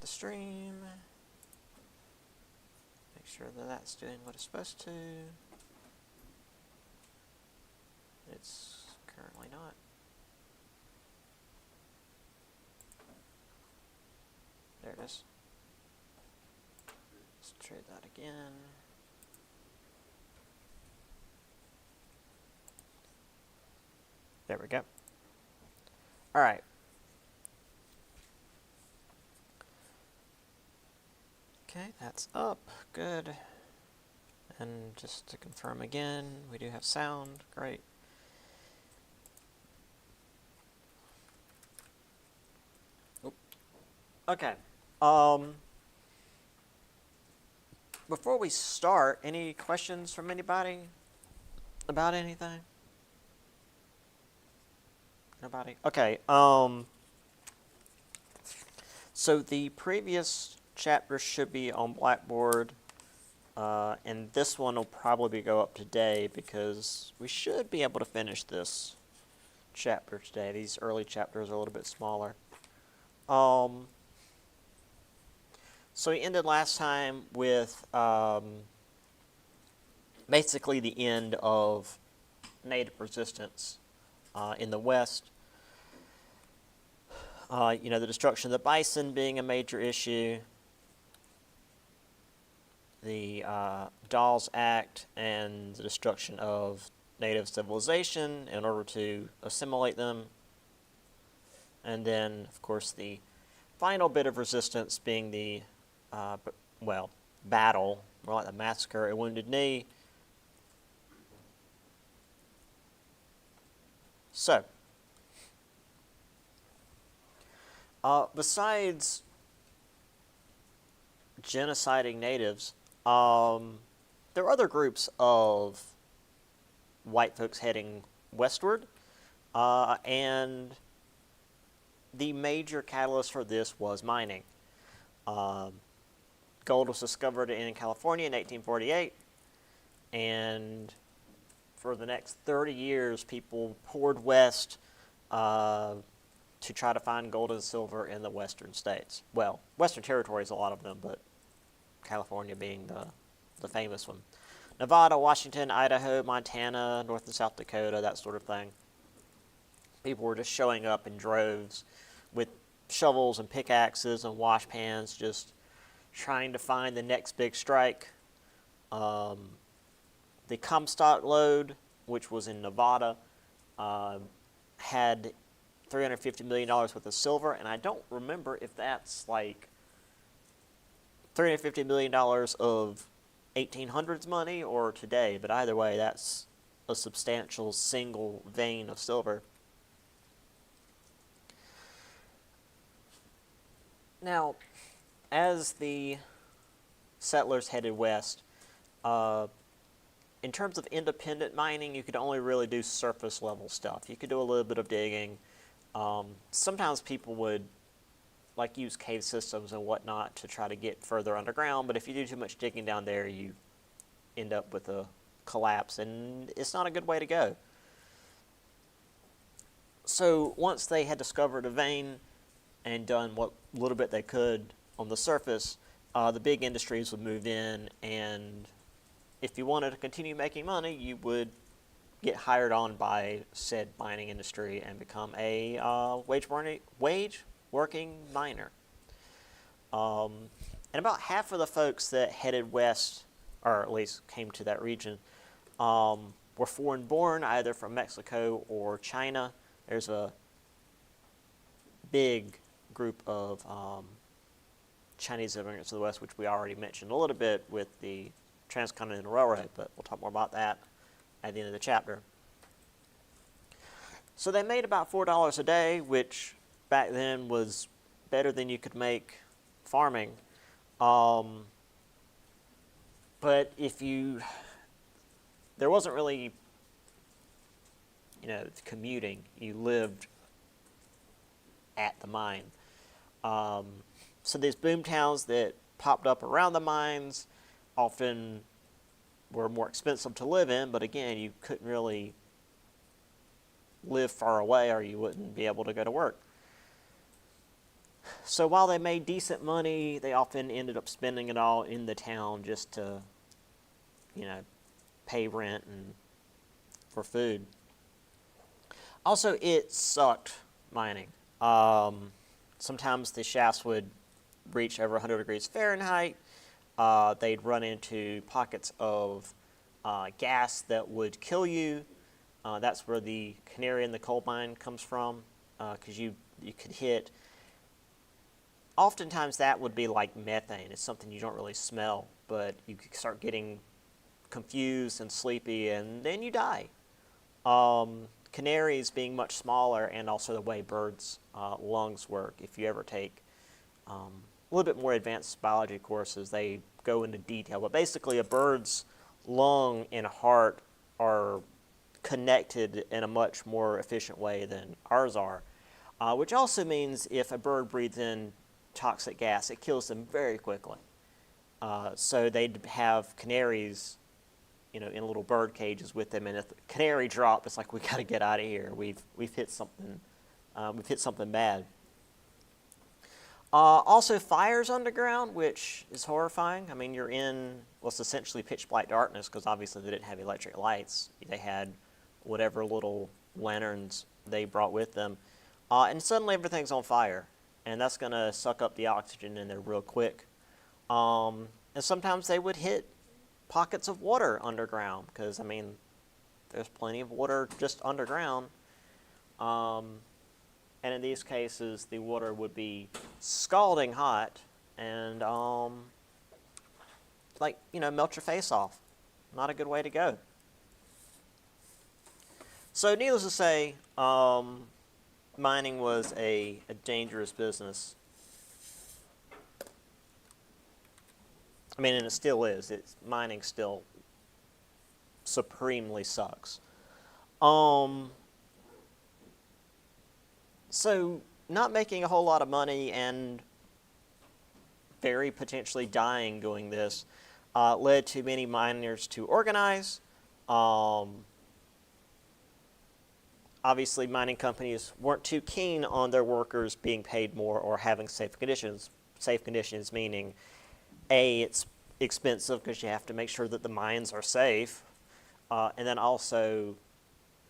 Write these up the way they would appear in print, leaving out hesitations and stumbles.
the stream. Make sure that that's doing what it's supposed to. It's currently not. There it is. Let's try that again. There we go. All right. Okay, that's up. Good. And just to confirm again, we do have sound. Great. Oop. Okay. Before we start, any questions from anybody about anything? Nobody? Okay. So the previous chapter should be on Blackboard, and this one will probably go up today because we should be able to finish this chapter today. These early chapters are a little bit smaller. So we ended last time with basically the end of native resistance in the West. The destruction of the bison being a major issue, the Dawes Act and the destruction of native civilization in order to assimilate them, and then, of course, the final bit of resistance being the, battle, more like the massacre at Wounded Knee. So, besides genociding natives, there are other groups of white folks heading westward, and the major catalyst for this was mining. Gold was discovered in California in 1848, and for the next 30 years, people poured west to try to find gold and silver in the western states. Well, western territories, a lot of them, but California being the famous one. Nevada, Washington, Idaho, Montana, North and South Dakota, that sort of thing. People were just showing up in droves with shovels and pickaxes and wash pans, just trying to find the next big strike. The Comstock lode, which was in Nevada, had $350 million worth of silver, and I don't remember if that's like $350 million of 1800s money or today, but either way, that's a substantial single vein of silver. Now, as the settlers headed west, in terms of independent mining, you could only really do surface level stuff. You could do a little bit of digging. Sometimes people would use cave systems and whatnot to try to get further underground, but if you do too much digging down there, you end up with a collapse, and it's not a good way to go. So once they had discovered a vein and done what little bit they could on the surface, the big industries would move in, and if you wanted to continue making money, you would get hired on by said mining industry and become a wage-working miner. And about half of the folks that headed west, or at least came to that region, were foreign-born, either from Mexico or China. There's a big group of Chinese immigrants to the west, which we already mentioned a little bit with the Transcontinental Railroad, but we'll talk more about that at the end of the chapter. So they made about $4 a day, which back then was better than you could make farming. But there wasn't really, commuting. You lived at the mine. So these boom towns that popped up around the mines often were more expensive to live in, but again, you couldn't really live far away or you wouldn't be able to go to work. So while they made decent money, they often ended up spending it all in the town just to, you know, pay rent and for food. Also, it sucked mining. Sometimes the shafts would reach over 100 degrees Fahrenheit. They'd run into pockets of gas that would kill you. That's where the canary in the coal mine comes from, because you could hit. Oftentimes that would be like methane. It's something you don't really smell, but you could start getting confused and sleepy, and then you die. Canaries being much smaller, and also the way birds' lungs work. If you ever take a little bit more advanced biology courses, they go into detail. But basically, a bird's lung and heart are connected in a much more efficient way than ours are, which also means if a bird breathes in toxic gas, it kills them very quickly. So they'd have canaries, you know, in little bird cages with them, and if the canary drop, it's like, we got to get out of here. We've hit something. We've hit something bad. Also, fires underground, which is horrifying. I mean, you're in what's essentially pitch black darkness, because obviously they didn't have electric lights. They had whatever little lanterns they brought with them, and suddenly everything's on fire, and that's going to suck up the oxygen in there real quick. And sometimes they would hit pockets of water underground, because, I mean, there's plenty of water just underground. And in these cases, the water would be scalding hot and, like, you know, melt your face off. Not a good way to go. So needless to say, mining was a dangerous business. I mean, and it still is. Mining still supremely sucks. So not making a whole lot of money and very potentially dying doing this led to many miners to organize. Obviously, mining companies weren't too keen on their workers being paid more or having safe conditions. Safe conditions meaning, A, it's expensive because you have to make sure that the mines are safe. And then also,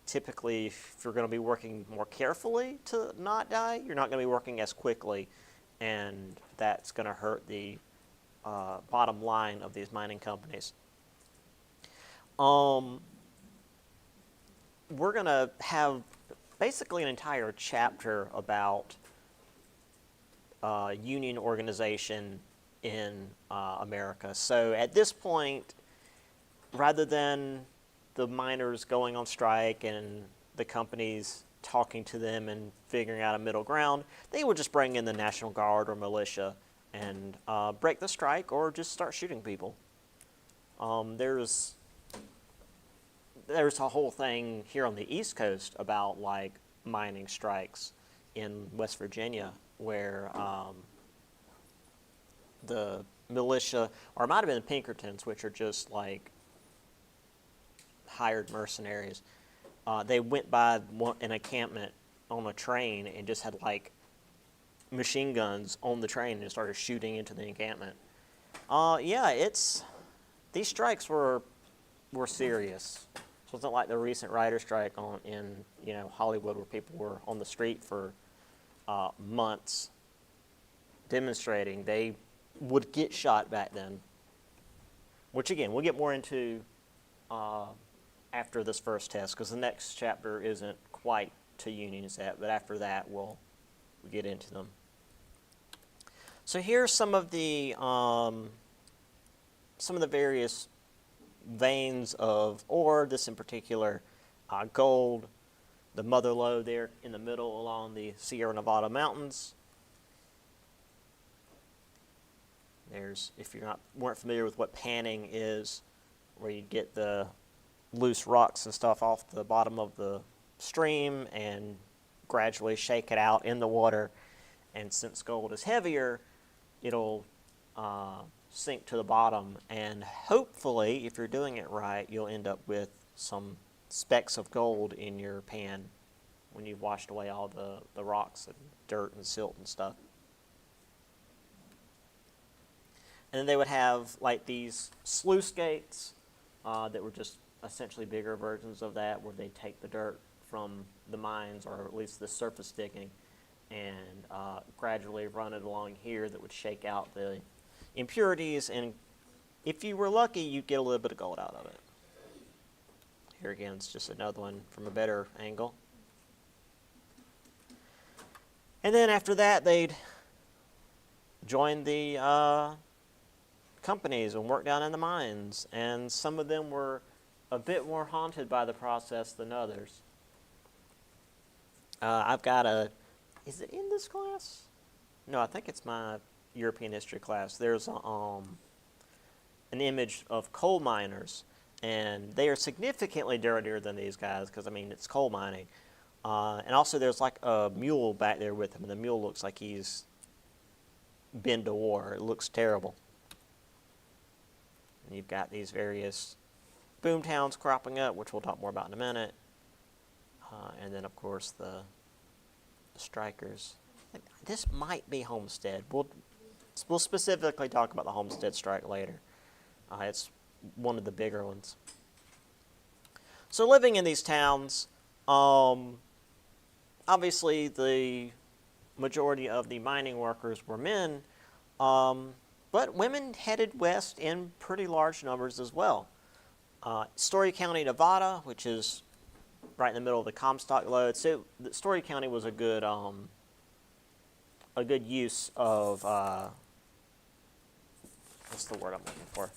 typically, if you're going to be working more carefully to not die, you're not going to be working as quickly. And that's going to hurt the bottom line of these mining companies. We're going to have basically an entire chapter about union organization in America. So at this point, rather than the miners going on strike and the companies talking to them and figuring out a middle ground, they would just bring in the National Guard or militia and break the strike or just start shooting people. There's a whole thing here on the East Coast about like mining strikes in West Virginia where the militia, or it might have been the Pinkertons, which are just like hired mercenaries, they went by an encampment on a train and just had like machine guns on the train and started shooting into the encampment. These strikes were serious. It wasn't like the recent writer strike in Hollywood, where people were on the street for months demonstrating. They would get shot back then, which again we'll get more into after this first test, because the next chapter isn't quite to unions yet, but after that we'll get into them. So here's some of the various veins of ore. This in particular, gold, the mother lode there in the middle along the Sierra Nevada mountains. There's, if you weren't familiar with what panning is, where you get the loose rocks and stuff off the bottom of the stream and gradually shake it out in the water. And since gold is heavier, it'll sink to the bottom, and hopefully, if you're doing it right, you'll end up with some specks of gold in your pan when you've washed away all the rocks and dirt and silt and stuff. And then they would have like these sluice gates that were just essentially bigger versions of that, where they take the dirt from the mines, or at least the surface digging, and gradually run it along here that would shake out the impurities, and if you were lucky, you'd get a little bit of gold out of it. Here again, it's just another one from a better angle. And then after that, they'd join the companies and work down in the mines, and some of them were a bit more haunted by the process than others. I've got is it in this class? No, I think it's my European history class. There's an image of coal miners, and they are significantly dirtier than these guys because, I mean, it's coal mining. And also there's like a mule back there with him, and the mule looks like he's been to war. It looks terrible. And you've got these various boom towns cropping up, which we'll talk more about in a minute. And then, of course, the strikers. This might be Homestead. We'll specifically talk about the Homestead strike later. It's one of the bigger ones. So living in these towns, obviously the majority of the mining workers were men, but women headed west in pretty large numbers as well. Story County, Nevada, which is right in the middle of the Comstock lode. So Story County was a good use of what's the word I'm looking for?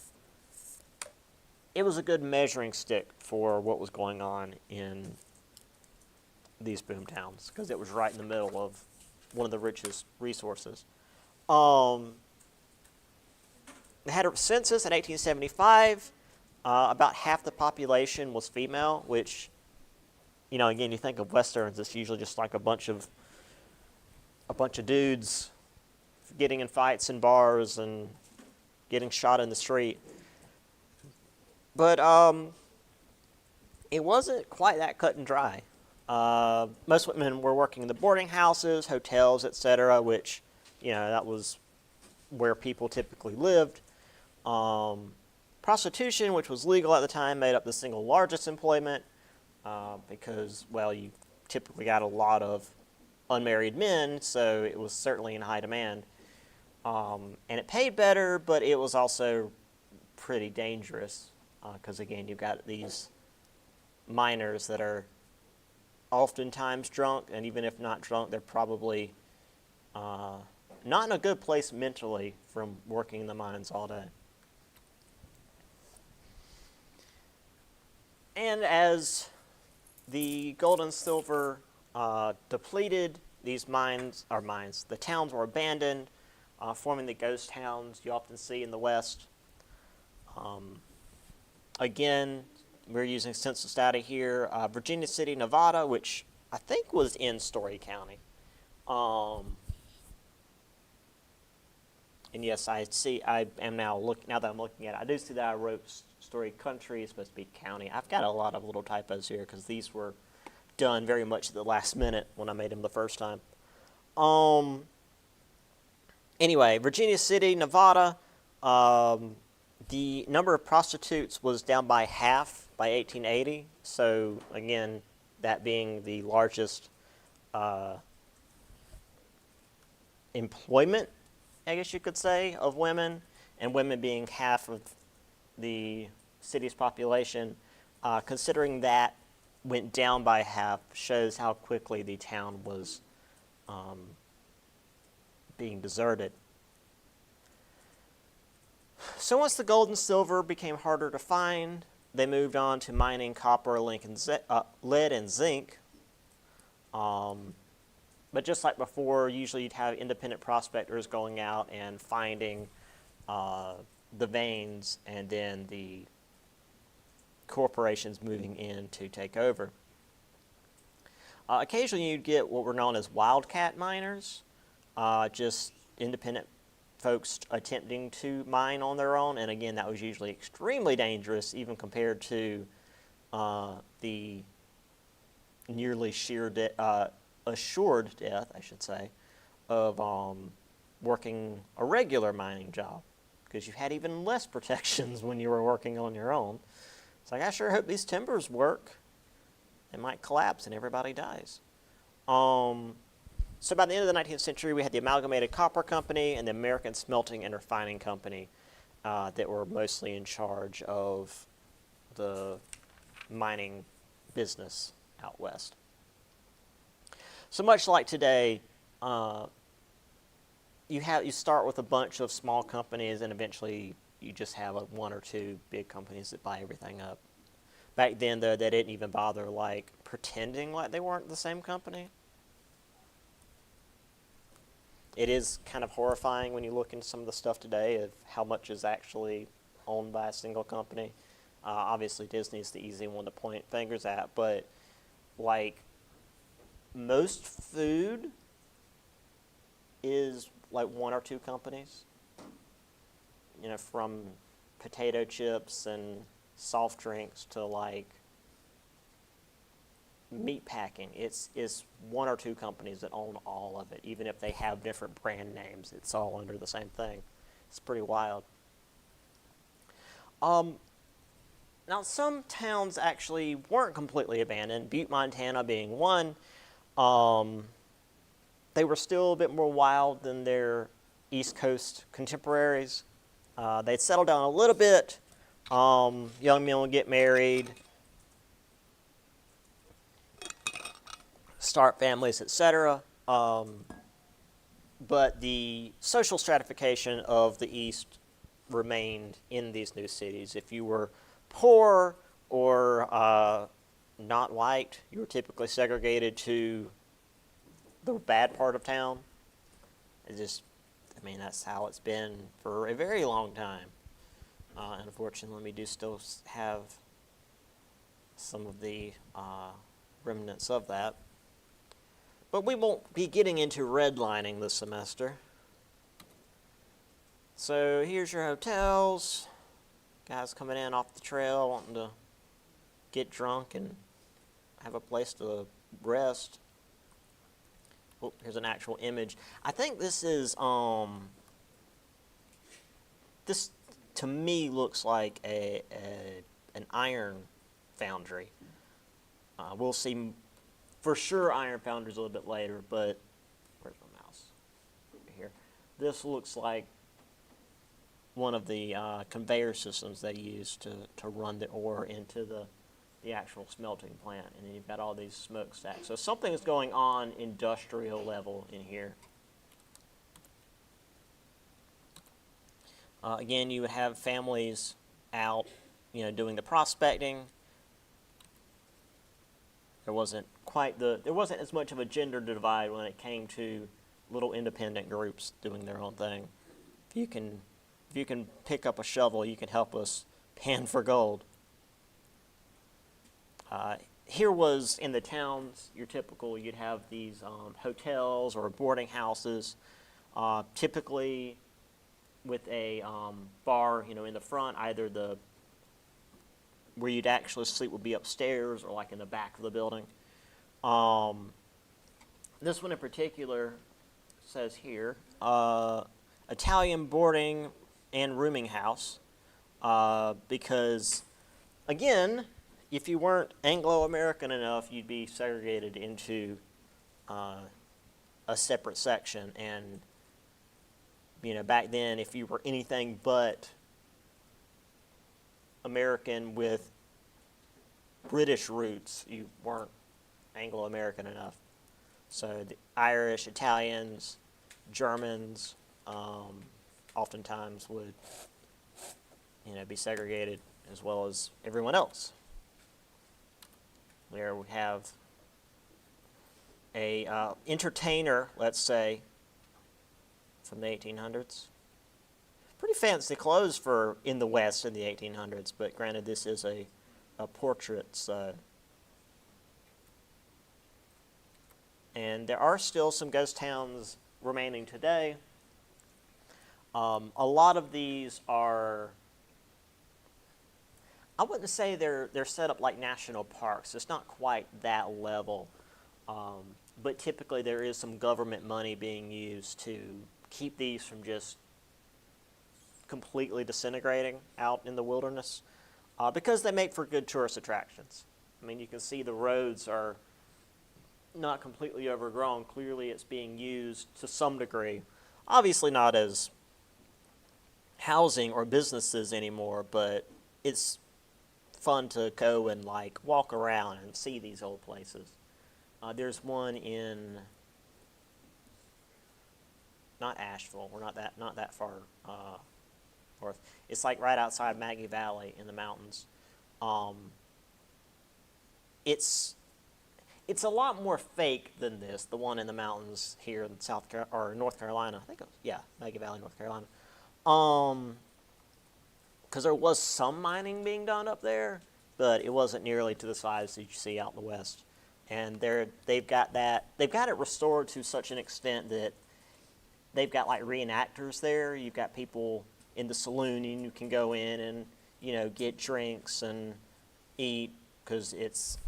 It was a good measuring stick for what was going on in these boom towns, because it was right in the middle of one of the richest resources. They had a census in 1875. About half the population was female, which, again, you think of Westerns, it's usually just like a bunch of dudes getting in fights in bars and getting shot in the street. But it wasn't quite that cut and dry. Most women were working in the boarding houses, hotels, etc., which, that was where people typically lived. Prostitution, which was legal at the time, made up the single largest employment because, well, you typically got a lot of unmarried men, so it was certainly in high demand. And it paid better, but it was also pretty dangerous because, again, you've got these miners that are oftentimes drunk, and even if not drunk, they're probably not in a good place mentally from working in the mines all day. And as the gold and silver depleted, the towns were abandoned, forming the ghost towns you often see in the West. Again, we're using census data here. Virginia City, Nevada, which I think was in Story County. And yes, I am now now that I'm looking at it, I do see that I wrote Story Country. It's supposed to be county. I've got a lot of little typos here because these were done very much at the last minute when I made them the first time. Anyway, Virginia City, Nevada, the number of prostitutes was down by half by 1880. So, again, that being the largest employment, I guess you could say, of women, and women being half of the city's population, considering that went down by half, shows how quickly the town was being deserted. So once the gold and silver became harder to find, they moved on to mining copper, lead, and zinc. But just like before, usually you'd have independent prospectors going out and finding the veins, and then the corporations moving in to take over. Occasionally you'd get what were known as wildcat miners, just independent folks attempting to mine on their own, and again, that was usually extremely dangerous, even compared to the nearly assured death, I should say, of working a regular mining job. because you had even less protections when you were working on your own. It's like, I sure hope these timbers work. They might collapse and everybody dies. So by the end of the 19th century, we had the Amalgamated Copper Company and the American Smelting and Refining Company that were mostly in charge of the mining business out west. So much like today, you start with a bunch of small companies, and eventually you just have like one or two big companies that buy everything up. Back then, though, they didn't even bother like pretending like they weren't the same company. It is kind of horrifying when you look into some of the stuff today of how much is actually owned by a single company. Obviously, Disney's the easy one to point fingers at, but like most food is like one or two companies. You know, from potato chips and soft drinks to like meat packing. It's one or two companies that own all of it, even if they have different brand names. It's all under the same thing. It's pretty wild. Now, some towns actually weren't completely abandoned, Butte, Montana being one. They were still a bit more wild than their East Coast contemporaries. They'd settled down a little bit. Young men would get married, start families, etc. But the social stratification of the East remained in these new cities. If you were poor or not white, you were typically segregated to the bad part of town. That's how it's been for a very long time. And unfortunately, we do still have some of the remnants of that. But we won't be getting into redlining this semester. So here's your hotels. Guys coming in off the trail wanting to get drunk and have a place to rest. Oh, here's an actual image. I think this is, this to me looks like an iron foundry. We'll see for sure iron foundries a little bit later, but where's my mouse? Over here. This looks like one of the conveyor systems they use to run the ore into the actual smelting plant. And then you've got all these smokestacks. So something is going on industrial level in here. Again, you would have families out, doing the prospecting. There wasn't as much of a gender divide when it came to little independent groups doing their own thing. If you can pick up a shovel, you can help us pan for gold. Here was in the towns, you'd have these hotels or boarding houses, typically with a bar, in the front. Either where you'd actually sleep would be upstairs or like in the back of the building. This one in particular says here, Italian boarding and rooming house, because, again, if you weren't Anglo-American enough, you'd be segregated into a separate section. And, back then, if you were anything but American with British roots, you weren't Anglo-American enough. So the Irish, Italians, Germans, oftentimes would, be segregated as well as everyone else. There we have a entertainer, let's say, from the 1800s. Pretty fancy clothes for in the West in the 1800s, but granted this is a portrait, so. And there are still some ghost towns remaining today. A lot of these are, I wouldn't say they're set up like national parks. It's not quite that level. But typically there is some government money being used to keep these from just completely disintegrating out in the wilderness because they make for good tourist attractions. I mean, you can see the roads are not completely overgrown. Clearly, it's being used to some degree. Obviously, not as housing or businesses anymore, but it's fun to go and like walk around and see these old places. There's one in not Asheville. We're not that far north. It's like right outside Maggie Valley in the mountains. Um, it's it's a lot more fake than this. The one in the mountains here in or North Carolina. I think it was, yeah, Maggie Valley, North Carolina. Because there was some mining being done up there, but it wasn't nearly to the size that you see out in the west. And they've got it restored to such an extent that they've got like reenactors there. You've got people in the saloon, and you can go in and get drinks and eat because it's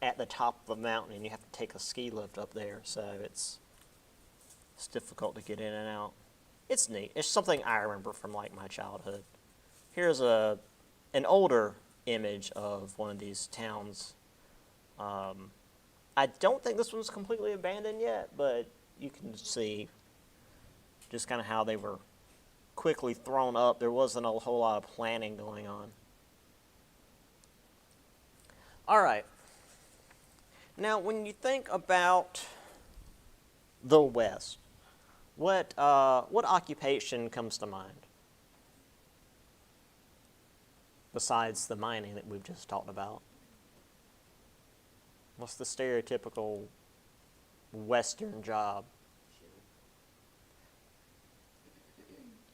at the top of the mountain, and you have to take a ski lift up there, so it's difficult to get in and out. It's neat. It's something I remember from like my childhood. Here's an older image of one of these towns. I don't think this one's completely abandoned yet, but you can see just kind of how they were quickly thrown up. There wasn't a whole lot of planning going on. All right. Now, when you think about the West, what occupation comes to mind besides the mining that we've just talked about? What's the stereotypical Western job?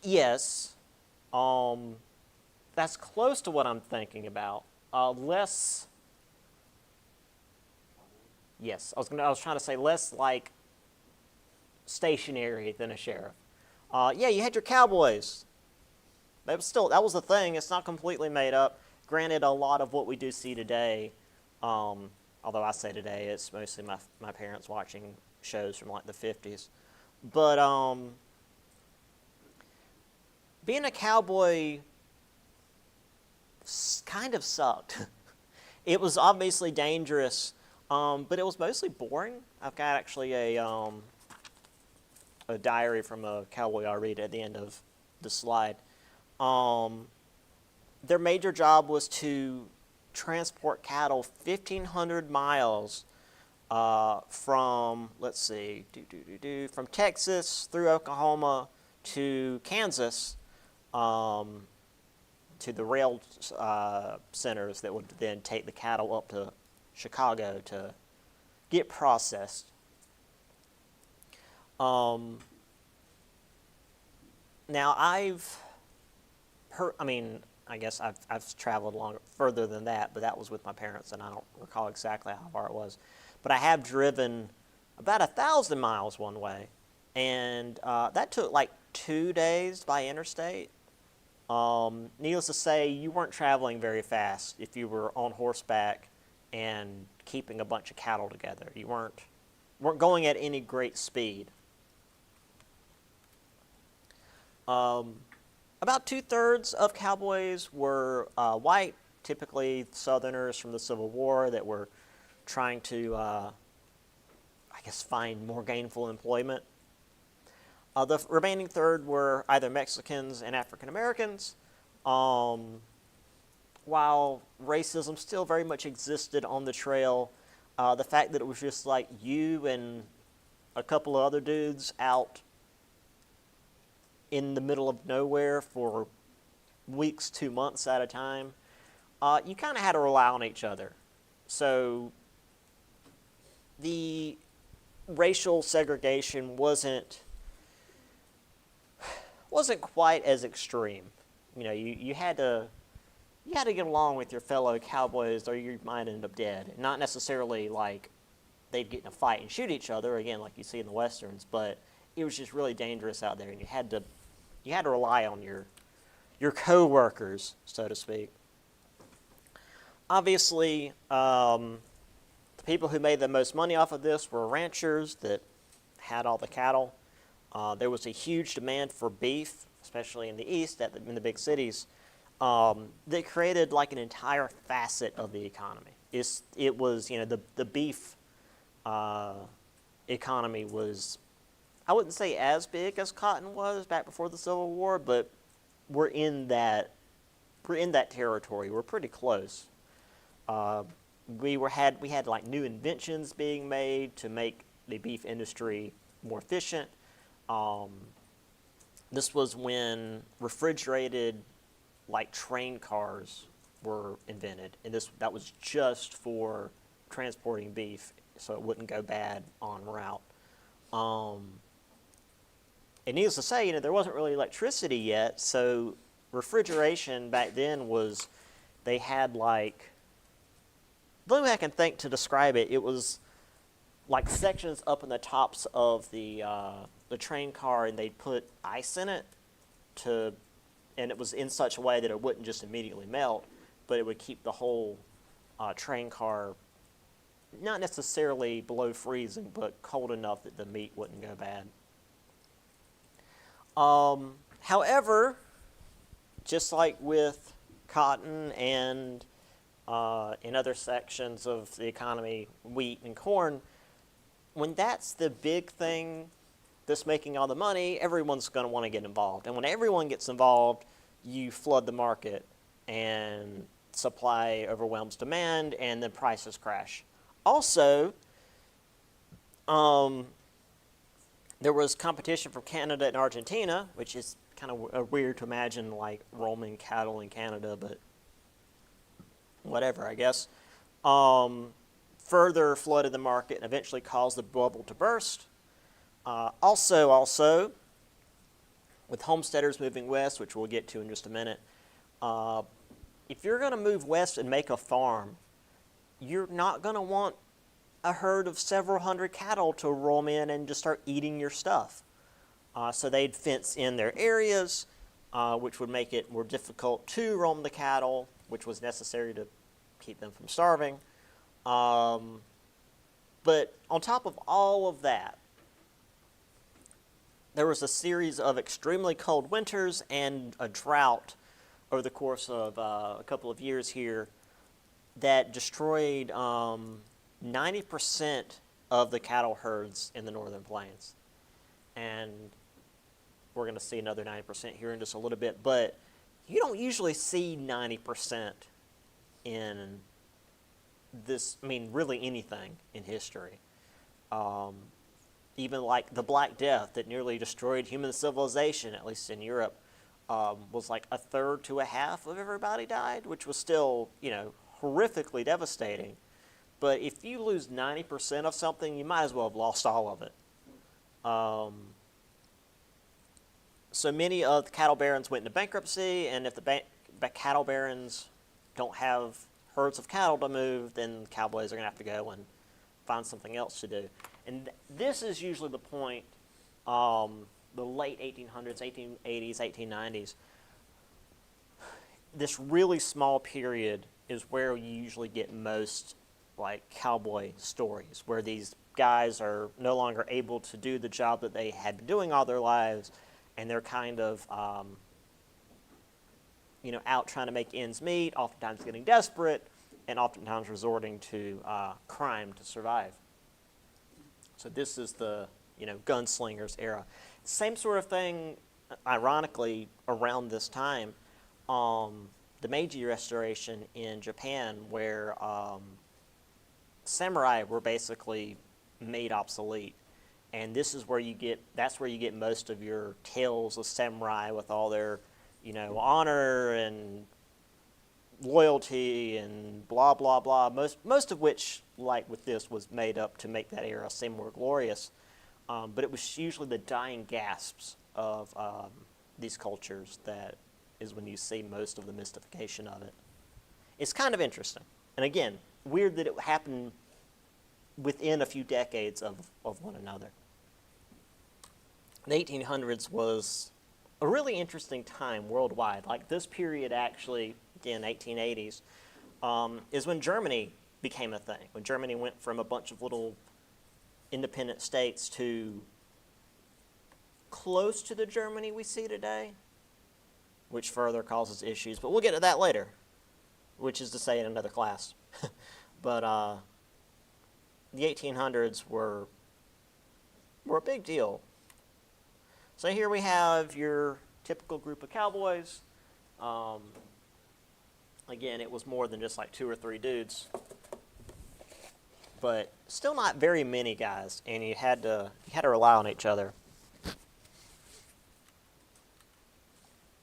Yes, that's close to what I'm thinking about. Less. Yes, I was trying to say less like stationary than a sheriff. Yeah, you had your cowboys. That was the thing. It's not completely made up. Granted, a lot of what we do see today, although I say today, it's mostly my parents watching shows from like the 50s. But being a cowboy kind of sucked. It was obviously dangerous, but it was mostly boring. I've got actually a diary from a cowboy I'll read at the end of the slide. Their major job was to transport cattle 1,500 miles from, let's see, from Texas through Oklahoma to Kansas, to the rail centers that would then take the cattle up to Chicago to get processed. Now I've heard, I guess I've traveled further than that, but that was with my parents, and I don't recall exactly how far it was. But I have driven about 1,000 miles one way, and that took like 2 days by interstate. Needless to say, you weren't traveling very fast if you were on horseback and keeping a bunch of cattle together. You weren't going at any great speed. About 2/3 of cowboys were white, typically Southerners from the Civil War that were trying to, find more gainful employment. The remaining third were either Mexicans and African Americans. While racism still very much existed on the trail, the fact that it was just like you and a couple of other dudes out in the middle of nowhere for weeks to months at a time, you kind of had to rely on each other. So the racial segregation wasn't quite as extreme. You had to get along with your fellow cowboys, or you might end up dead. Not necessarily like they'd get in a fight and shoot each other again, like you see in the westerns, but it was just really dangerous out there, and you had to rely on your co-workers, so to speak. Obviously, the people who made the most money off of this were ranchers that had all the cattle. There was a huge demand for beef especially in the East, in the big cities, that created like an entire facet of the economy. It was, the beef economy was, I wouldn't say as big as cotton was back before the Civil War, but we're in that territory. We're pretty close. We had like new inventions being made to make the beef industry more efficient. This was when refrigerated like train cars were invented, and that was just for transporting beef, so it wouldn't go bad en route. And needless to say, there wasn't really electricity yet, so refrigeration back then was, they had like, the only way I can think to describe it, it was like sections up in the tops of the train car, and they'd put ice in it and it was in such a way that it wouldn't just immediately melt, but it would keep the whole train car not necessarily below freezing, but cold enough that the meat wouldn't go bad. However, just like with cotton and in other sections of the economy, wheat and corn, when that's the big thing that's making all the money, everyone's going to want to get involved. And when everyone gets involved, you flood the market, and supply overwhelms demand, and then prices crash. Also, there was competition from Canada and Argentina, which is kind of weird to imagine, like roaming cattle in Canada, but whatever, I guess. Further flooded the market and eventually caused the bubble to burst. Also, with homesteaders moving west, which we'll get to in just a minute, if you're going to move west and make a farm, you're not going to want a herd of several hundred cattle to roam in and just start eating your stuff. So they'd fence in their areas, which would make it more difficult to roam the cattle, which was necessary to keep them from starving. But on top of all of that, there was a series of extremely cold winters and a drought over the course of a couple of years here that destroyed 90% of the cattle herds in the northern plains. And we're going to see another 90% here in just a little bit, but you don't usually see 90% in this, really anything in history. Even like the Black Death that nearly destroyed human civilization, at least in Europe, was like a third to a half of everybody died, which was still, horrifically devastating. But if you lose 90% of something, you might as well have lost all of it. So many of the cattle barons went into bankruptcy, and if the cattle barons don't have herds of cattle to move, then cowboys are going to have to go and find something else to do. And this is usually the point, the late 1800s, 1880s, 1890s. This really small period is where you usually get most like cowboy stories, where these guys are no longer able to do the job that they had been doing all their lives, and they're kind of out trying to make ends meet, oftentimes getting desperate, and oftentimes resorting to crime to survive. So this is the gunslingers era. Same sort of thing, ironically, around this time, the Meiji Restoration in Japan, where samurai were basically made obsolete, and this is where that's where you get most of your tales of samurai with all their honor and loyalty and blah blah blah, most of which, like with this, was made up to make that era seem more glorious, but it was usually the dying gasps of these cultures that is when you see most of the mystification of it. It's kind of interesting, and again, weird that it happened within a few decades of one another. The 1800s was a really interesting time worldwide. Like this period, actually, again, 1880s, is when Germany became a thing. When Germany went from a bunch of little independent states to close to the Germany we see today. which further causes issues. But we'll get to that later, which is to say in another class. But the 1800s were a big deal. So here we have your typical group of cowboys. Again, it was more than just like 2 or 3 dudes, but still not very many guys, and you had to rely on each other.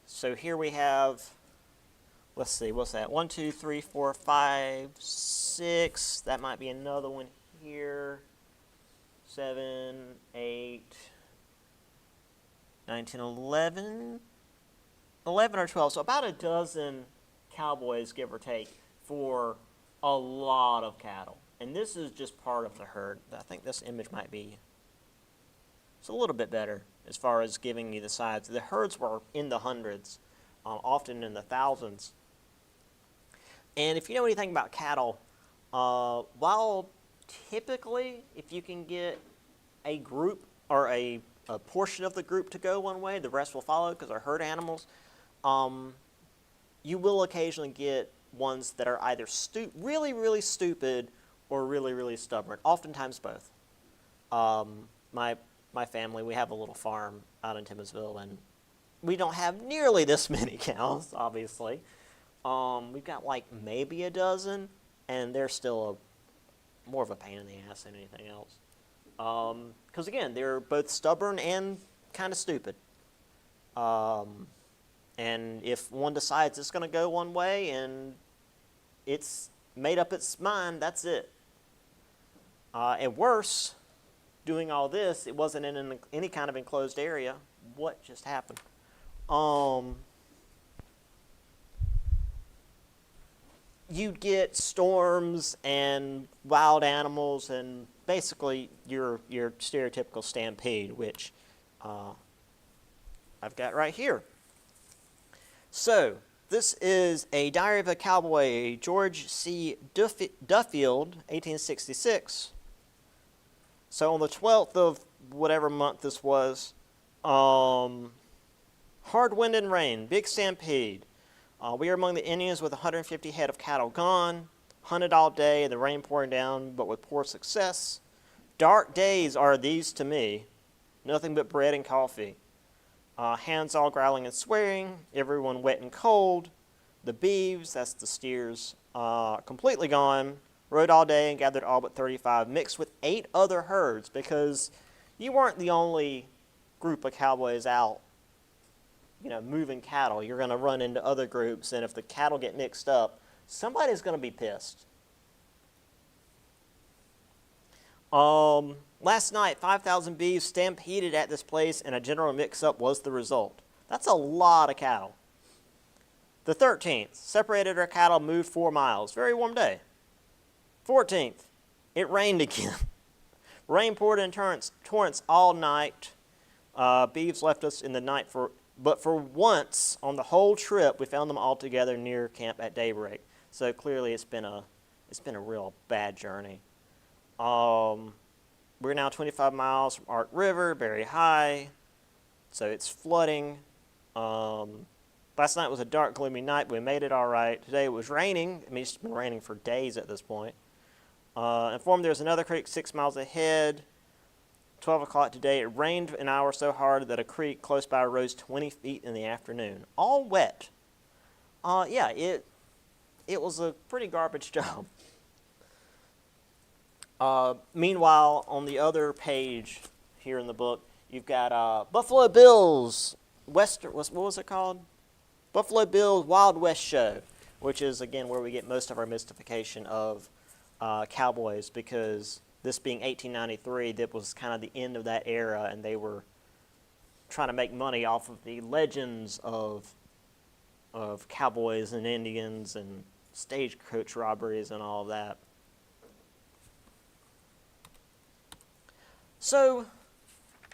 So here we have, let's see, what's that? 1, 2, 3, 4, 5, 6. That might be another one here. 7, 8, 9, 10, 11. 11 or 12. So about a dozen cowboys, give or take, for a lot of cattle. And this is just part of the herd. I think this image might be, it's a little bit better as far as giving you the size. The herds were in the hundreds, often in the thousands. And if you know anything about cattle, while typically if you can get a group or a portion of the group to go one way, the rest will follow because they're herd animals, you will occasionally get ones that are either really, really stupid or really, really stubborn. Oftentimes both. My family, we have a little farm out in Timminsville, and we don't have nearly this many cows, obviously. We've got like maybe a dozen, and they're still more of a pain in the ass than anything else. Because again, they're both stubborn and kind of stupid. And if one decides it's going to go one way and it's made up its mind, that's it. And worse, doing all this, it wasn't in any kind of enclosed area. What just happened? You'd get storms and wild animals and basically your stereotypical stampede, which I've got right here. So, this is a Diary of a Cowboy, George C. Duffield, 1866. So on the 12th of whatever month this was, hard wind and rain, big stampede. We are among the Indians with 150 head of cattle gone, hunted all day, the rain pouring down, but with poor success. Dark days are these to me, nothing but bread and coffee. Hands all growling and swearing, everyone wet and cold. The beeves, that's the steers, completely gone. Rode all day and gathered all but 35, mixed with 8 other herds, because you weren't the only group of cowboys out, moving cattle. You're going to run into other groups, and if the cattle get mixed up, somebody's going to be pissed. Last night, 5,000 beeves stampeded at this place, and a general mix-up was the result. That's a lot of cattle. The 13th, separated our cattle, moved 4 miles. Very warm day. 14th, it rained again. Rain poured in torrents all night. Beeves left us in the night, but for once on the whole trip, we found them all together near camp at daybreak. So clearly, it's been a real bad journey. We're now 25 miles from Ark River, very high, so it's flooding. Last night was a dark, gloomy night, but we made it all right. Today it was raining. I mean, it's been raining for days at this point. Informed there's another creek 6 miles ahead. 12 o'clock today, it rained an hour so hard that a creek close by rose 20 feet in the afternoon. All wet. Yeah, it was a pretty garbage job. Meanwhile, on the other page here in the book, you've got Buffalo Bill's what was it called? Buffalo Bill's Wild West Show, which is, again, where we get most of our mystification of cowboys, because this being 1893, that was kind of the end of that era, and they were trying to make money off of the legends of cowboys and Indians and stagecoach robberies and all of that. So,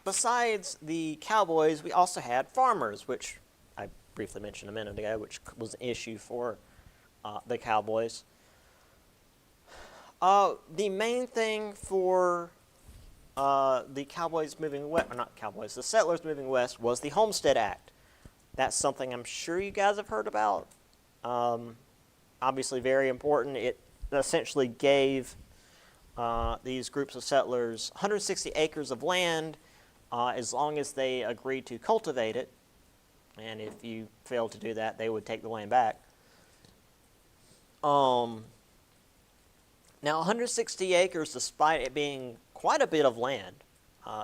besides the cowboys, we also had farmers, which I briefly mentioned a minute ago, which was an issue for the cowboys. The main thing for the cowboys moving west, or not cowboys, the settlers moving west, was the Homestead Act. That's something I'm sure you guys have heard about. Obviously very important. It essentially gave these groups of settlers 160 acres of land as long as they agreed to cultivate it. And if you failed to do that, they would take the land back. Now, 160 acres, despite it being quite a bit of land,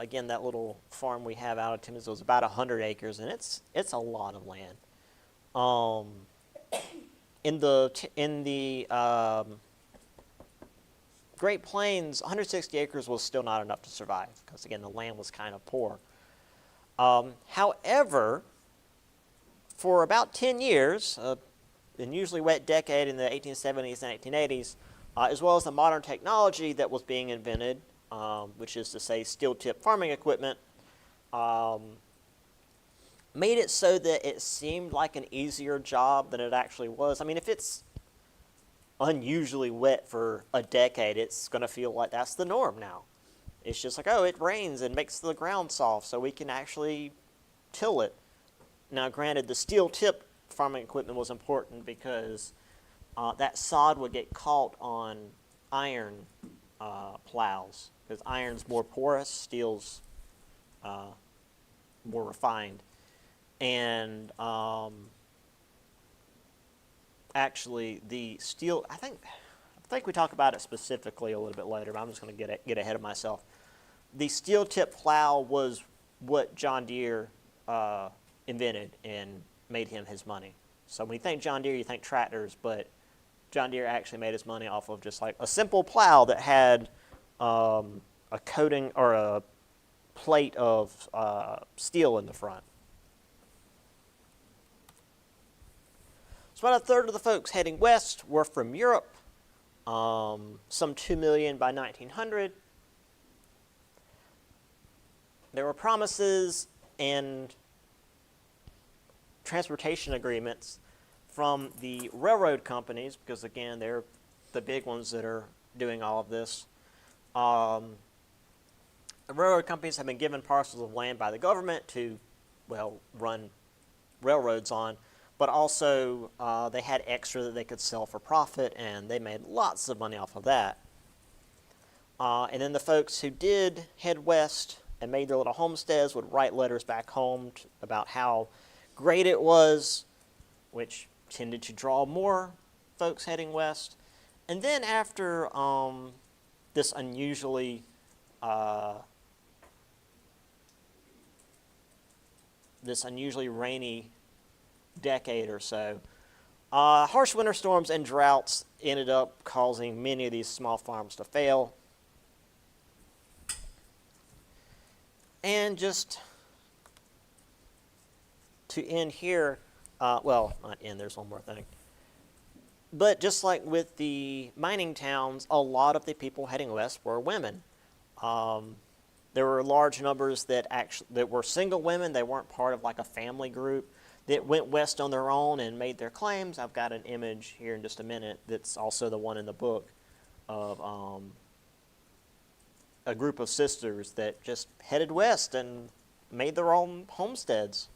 again, that little farm we have out of Timminsville is about 100 acres, and it's a lot of land. In the Great Plains, 160 acres was still not enough to survive because, again, the land was kind of poor. However, for about 10 years, an usually wet decade in the 1870s and 1880s, as well as the modern technology that was being invented, which is to say steel-tip farming equipment, made it so that it seemed like an easier job than it actually was. I mean, if it's unusually wet for a decade, it's going to feel like that's the norm now. It's just like, oh, it rains and makes the ground soft, so we can actually till it. Now, granted, the steel-tip farming equipment was important because that sod would get caught on iron plows, because iron's more porous, steel's more refined. And actually, the steel, I think we talk about it specifically a little bit later, but I'm just going to get ahead of myself. The steel-tip plow was what John Deere invented and made him his money. So when you think John Deere, you think tractors, but John Deere actually made his money off of just like a simple plow that had a coating or a plate of steel in the front. So about a third of the folks heading west were from Europe, some 2 million by 1900. There were promises and transportation agreements from the railroad companies, because again, they're the big ones that are doing all of this. The railroad companies have been given parcels of land by the government to, well, run railroads on, but also they had extra that they could sell for profit, and they made lots of money off of that. And then the folks who did head west and made their little homesteads would write letters back home about how great it was, which tended to draw more folks heading west. And then after this unusually rainy decade or so, harsh winter storms and droughts ended up causing many of these small farms to fail. And just to end here, well, not end, there's one more thing. But just like with the mining towns, a lot of the people heading west were women. There were large numbers that were single women. They weren't part of like a family group that went west on their own and made their claims. I've got an image here in just a minute that's also the one in the book of a group of sisters that just headed west and made their own homesteads.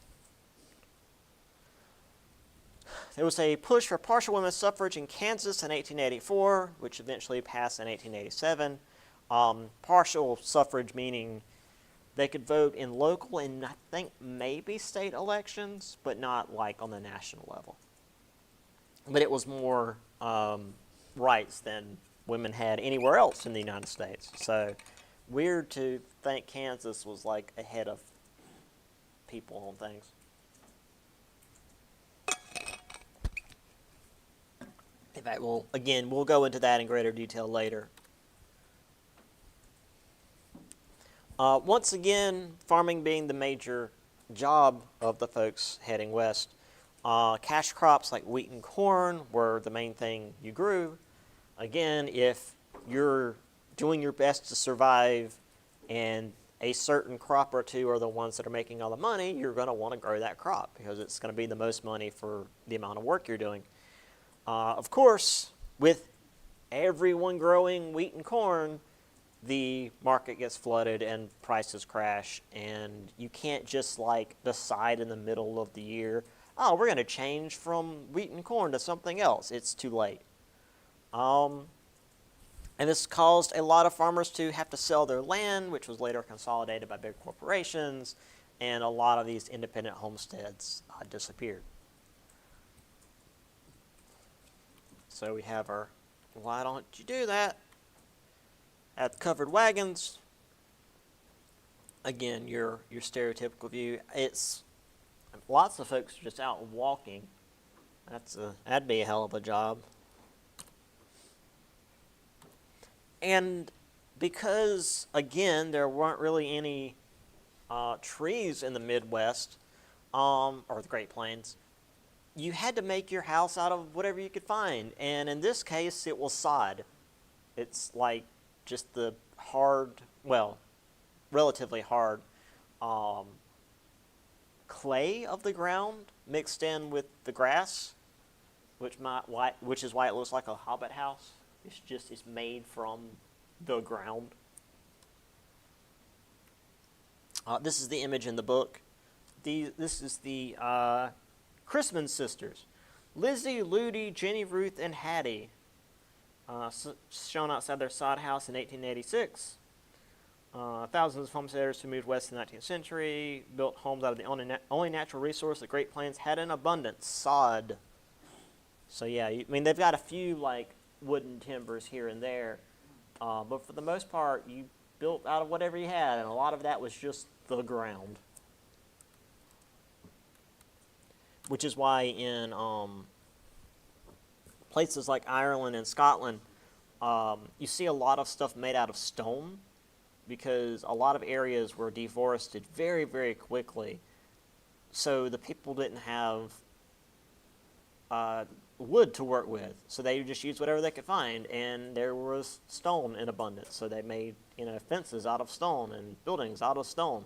There was a push for partial women's suffrage in Kansas in 1884, which eventually passed in 1887. Partial suffrage meaning they could vote in local and I think maybe state elections, but not like on the national level. But it was more rights than women had anywhere else in the United States. So weird to think Kansas was like ahead of people on things. In fact, we'll go into that in greater detail later. Once again, farming being the major job of the folks heading west, cash crops like wheat and corn were the main thing you grew. Again, if you're doing your best to survive and a certain crop or two are the ones that are making all the money, you're going to want to grow that crop because it's going to be the most money for the amount of work you're doing. Of course, with everyone growing wheat and corn, the market gets flooded and prices crash, and you can't just like decide in the middle of the year, oh, we're going to change from wheat and corn to something else. It's too late. And this caused a lot of farmers to have to sell their land, which was later consolidated by big corporations, and a lot of these independent homesteads disappeared. So we have our, why don't you do that? At covered wagons. Again, your stereotypical view. It's lots of folks are just out walking. That'd be a hell of a job. And because, again, there weren't really any trees in the Midwest or the Great Plains, you had to make your house out of whatever you could find. And in this case, it was sod. It's like just the hard, well, relatively hard clay of the ground mixed in with the grass, which is why it looks like a hobbit house. It's made from the ground. This is the image in the book. This is the Chrisman sisters, Lizzie, Ludi, Jenny, Ruth, and Hattie, shown outside their sod house in 1886. Thousands of homesteaders who moved west in the 19th century built homes out of the only natural resource the Great Plains had in abundance, sod. So yeah, I mean, they've got a few like wooden timbers here and there, but for the most part, you built out of whatever you had, and a lot of that was just the ground. Which is why in places like Ireland and Scotland, you see a lot of stuff made out of stone, because a lot of areas were deforested very, very quickly. So the people didn't have wood to work with, so they just used whatever they could find, and there was stone in abundance, so they made fences out of stone and buildings out of stone.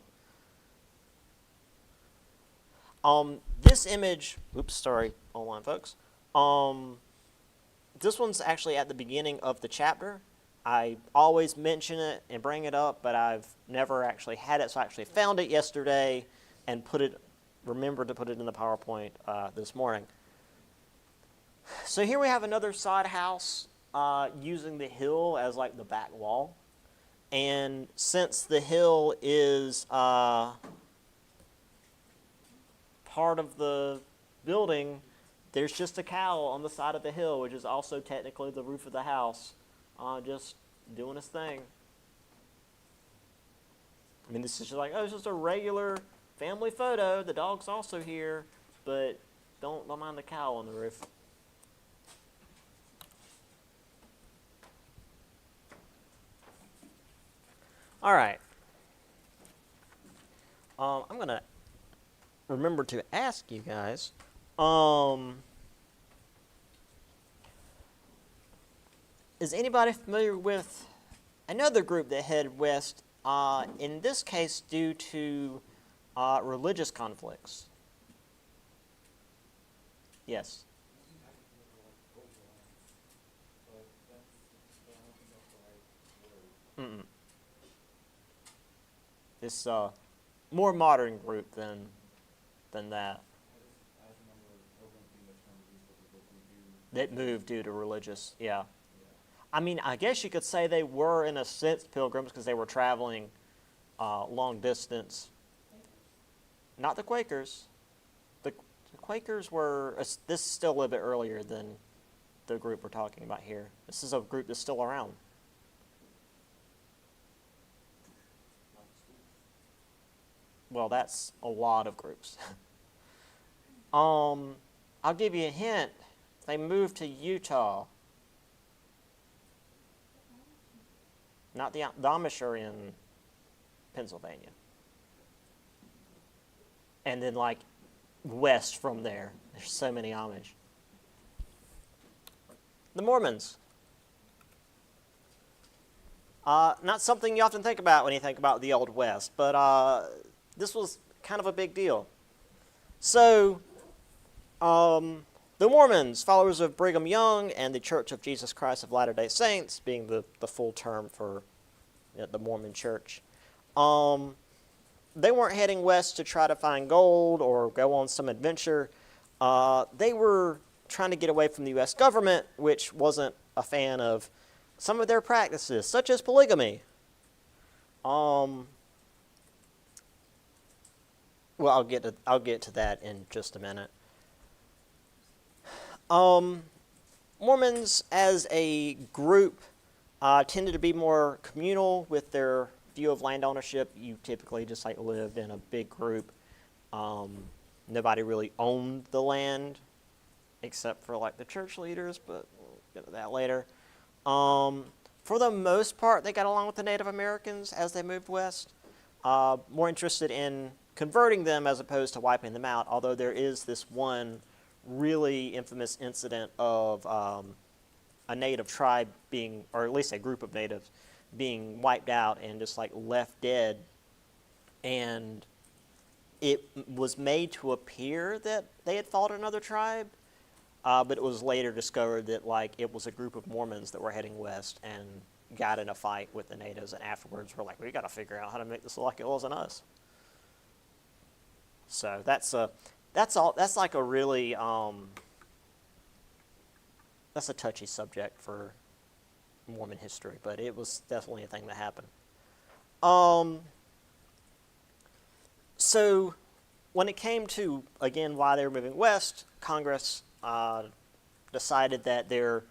This image, oops, sorry, hold on, folks. This one's actually at the beginning of the chapter. I always mention it and bring it up, but I've never actually had it, so I actually found it yesterday and remembered to put it in the PowerPoint this morning. So here we have another sod house using the hill as like the back wall. And since the hill is part of the building, there's just a cow on the side of the hill, which is also technically the roof of the house, just doing its thing. I mean, this is just like, oh, it's just a regular family photo. The dog's also here, but don't mind the cow on the roof. All right. I'm going to remember to ask you guys, is anybody familiar with another group that headed west, in this case due to religious conflicts? Yes. Mm-mm. This more modern group than that. That moved due to religious, yeah. I mean, I guess you could say they were, in a sense, pilgrims because they were traveling long distance. Not the Quakers. The Quakers were, this is still a little bit earlier than the group we're talking about here. This is a group that's still around. Well, that's a lot of groups. I'll give you a hint. They moved to Utah. Not the Amish are in Pennsylvania. And then like west from there. There's so many Amish. The Mormons. Not something you often think about when you think about the Old West, but this was kind of a big deal. So, the Mormons, followers of Brigham Young and the Church of Jesus Christ of Latter-day Saints, being the full term for the Mormon Church. They weren't heading west to try to find gold or go on some adventure. They were trying to get away from the U.S. government, which wasn't a fan of some of their practices, such as polygamy. Well, I'll get to that in just a minute. Mormons, as a group, tended to be more communal with their view of land ownership. You typically just like lived in a big group. Nobody really owned the land, except for like the church leaders, but we'll get to that later. For the most part, they got along with the Native Americans as they moved west. More interested in converting them as opposed to wiping them out, although there is this one really infamous incident of a native tribe being, or at least a group of natives, being wiped out and just like left dead. And it was made to appear that they had fought another tribe, but it was later discovered that like it was a group of Mormons that were heading west and got in a fight with the natives, and afterwards were like, we got to figure out how to make this look like it wasn't us. So that's like a really that's a touchy subject for Mormon history, but it was definitely a thing that happened. So when it came to, again, why they were moving west, Congress decided that their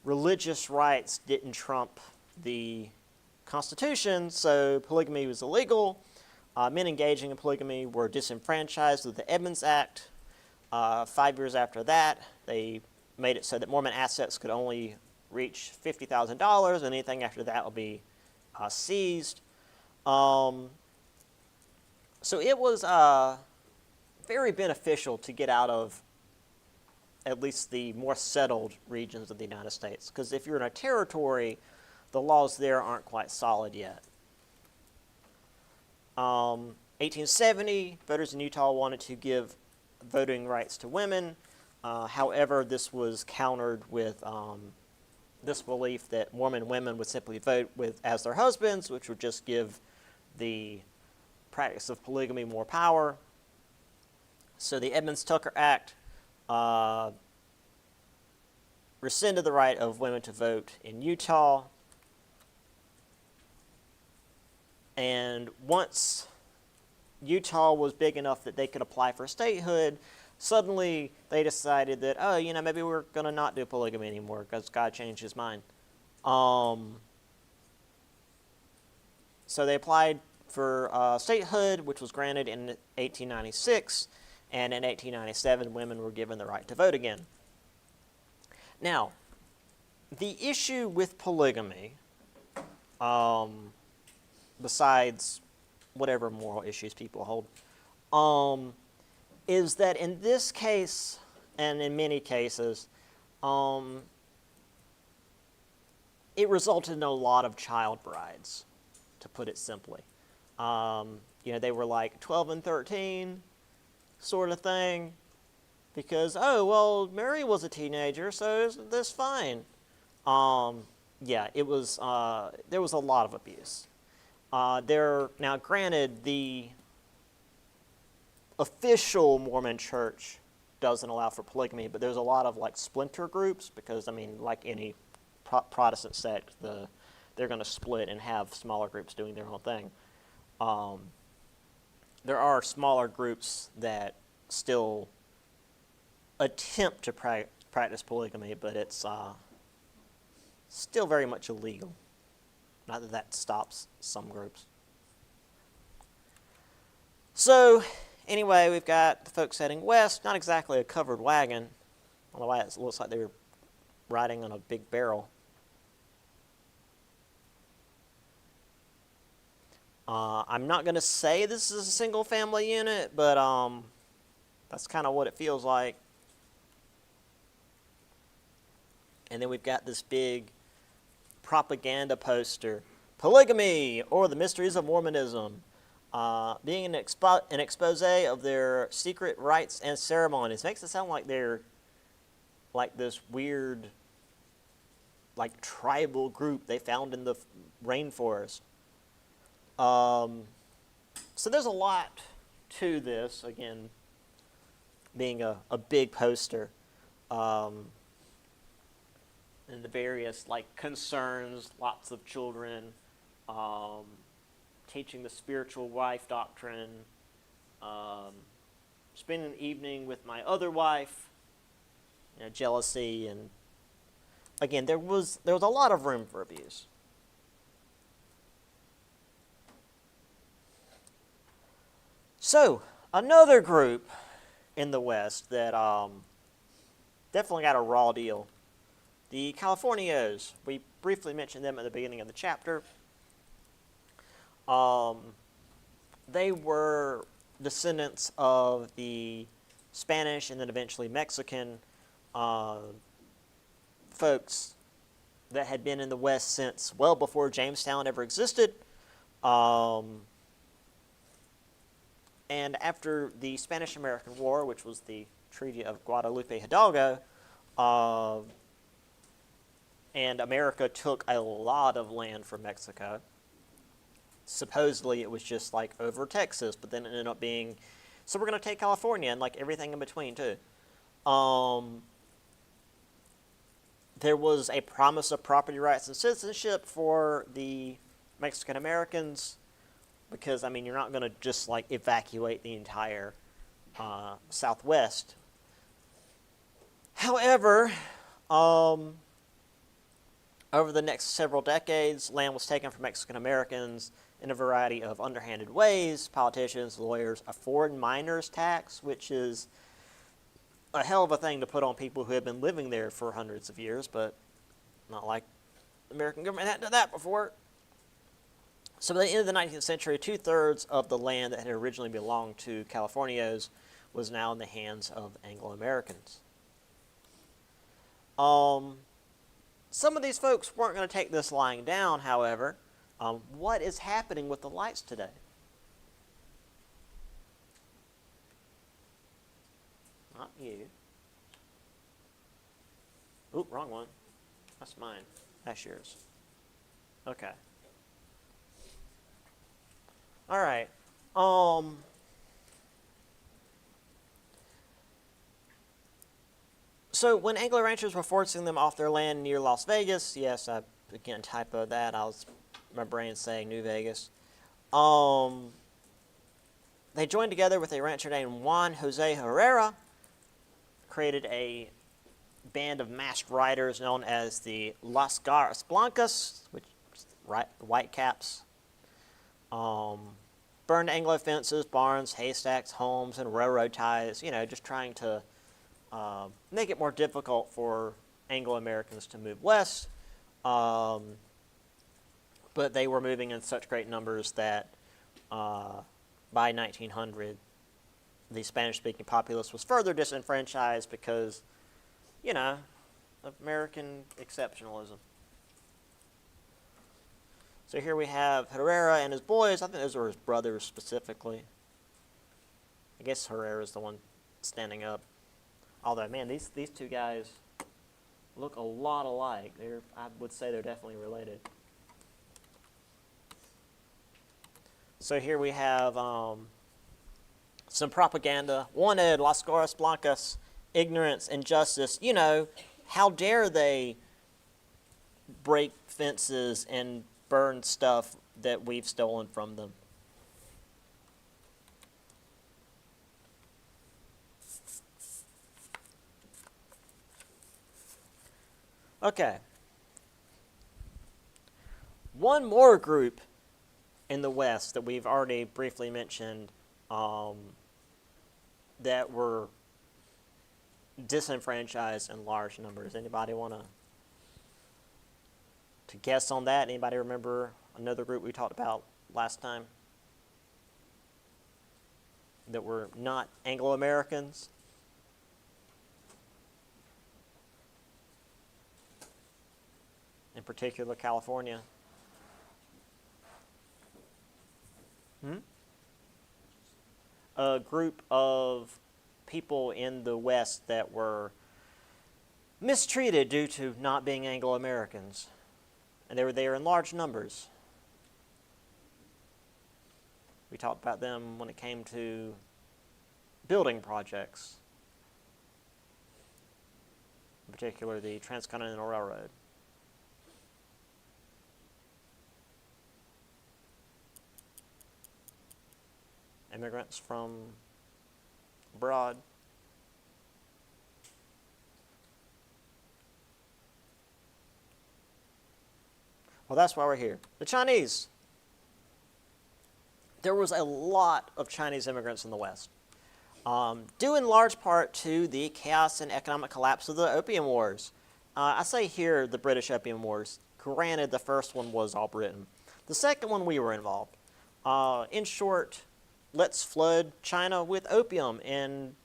religious rights didn't trump the Constitution, so polygamy was illegal. Men engaging in polygamy were disenfranchised with the Edmunds Act. 5 years after that, they made it so that Mormon assets could only reach $50,000, and anything after that will be seized. So it was very beneficial to get out of at least the more settled regions of the United States, because if you're in a territory, the laws there aren't quite solid yet. 1870, voters in Utah wanted to give voting rights to women. However, this was countered with this belief that Mormon women would simply vote as their husbands, which would just give the practice of polygamy more power. So the Edmunds-Tucker Act rescinded the right of women to vote in Utah. And once Utah was big enough that they could apply for statehood, suddenly they decided that, oh, maybe we're going to not do polygamy anymore because God changed his mind. So they applied for statehood, which was granted in 1896, and in 1897, women were given the right to vote again. Now, the issue with polygamy, besides whatever moral issues people hold, is that in this case, and in many cases, it resulted in a lot of child brides, to put it simply. They were like 12 and 13 sort of thing, because, oh, well, Mary was a teenager, so that's fine. It was, there was a lot of abuse. Now, granted, the official Mormon church doesn't allow for polygamy, but there's a lot of like splinter groups because, like any Protestant sect, they're going to split and have smaller groups doing their own thing. There are smaller groups that still attempt to practice polygamy, but it's still very much illegal. Not that that stops some groups. So, anyway, we've got the folks heading west. Not exactly a covered wagon. I don't know why it looks like they're riding on a big barrel. I'm not going to say this is a single family unit, but that's kind of what it feels like. And then we've got this big propaganda poster, polygamy or the mysteries of Mormonism, being an expose of their secret rites and ceremonies. Makes it sound like they're like this weird, like tribal group they found in the rainforest. So there's a lot to this, again, being a big poster. And the various concerns, lots of children, teaching the spiritual wife doctrine, spending an evening with my other wife, jealousy, and again, there was a lot of room for abuse. So another group in the West that definitely got a raw deal, the Californios. We briefly mentioned them at the beginning of the chapter. They were descendants of the Spanish and then eventually Mexican folks that had been in the West since well before Jamestown ever existed. And after the Spanish-American War, which was the Treaty of Guadalupe Hidalgo, and America took a lot of land from Mexico. Supposedly it was just over Texas, but then it ended up being, so we're going to take California and everything in between too. There was a promise of property rights and citizenship for the Mexican Americans, because you're not going to just evacuate the entire Southwest. However, over the next several decades, land was taken from Mexican Americans in a variety of underhanded ways. Politicians, lawyers, a foreign miners tax, which is a hell of a thing to put on people who have been living there for hundreds of years, but not like the American government hadn't done that before. So by the end of the 19th century, 2/3 of the land that had originally belonged to Californios was now in the hands of Anglo-Americans. Some of these folks weren't going to take this lying down, however. What is happening with the lights today? Not you. Oop, wrong one. That's mine. That's yours. Okay. All right. So when Anglo ranchers were forcing them off their land near Las Vegas, yes, I again typoed that. My brain's saying New Vegas. They joined together with a rancher named Juan Jose Herrera, created a band of masked riders known as the Las Garras Blancas, which white caps. Burned Anglo fences, barns, haystacks, homes, and railroad ties, just trying to make it more difficult for Anglo-Americans to move west. But they were moving in such great numbers that by 1900, the Spanish-speaking populace was further disenfranchised because, of American exceptionalism. So here we have Herrera and his boys. I think those were his brothers specifically. I guess Herrera is the one standing up. Although, man, these two guys look a lot alike. I would say they're definitely related. So here we have some propaganda. Wanted, Las Garras Blancas, ignorance, injustice. How dare they break fences and burn stuff that we've stolen from them. Okay. One more group in the West that we've already briefly mentioned that were disenfranchised in large numbers. Anybody want to guess on that? Anybody remember another group we talked about last time that were not Anglo-Americans? In particular, California. A group of people in the West that were mistreated due to not being Anglo-Americans. And they were there in large numbers. We talked about them when it came to building projects, in particular the Transcontinental Railroad. Immigrants from abroad. Well, that's why we're here. The Chinese. There was a lot of Chinese immigrants in the West, due in large part to the chaos and economic collapse of the Opium Wars. I say here the British Opium Wars. Granted, the first one was all Britain. The second one, we were involved. In short, let's flood China with opium and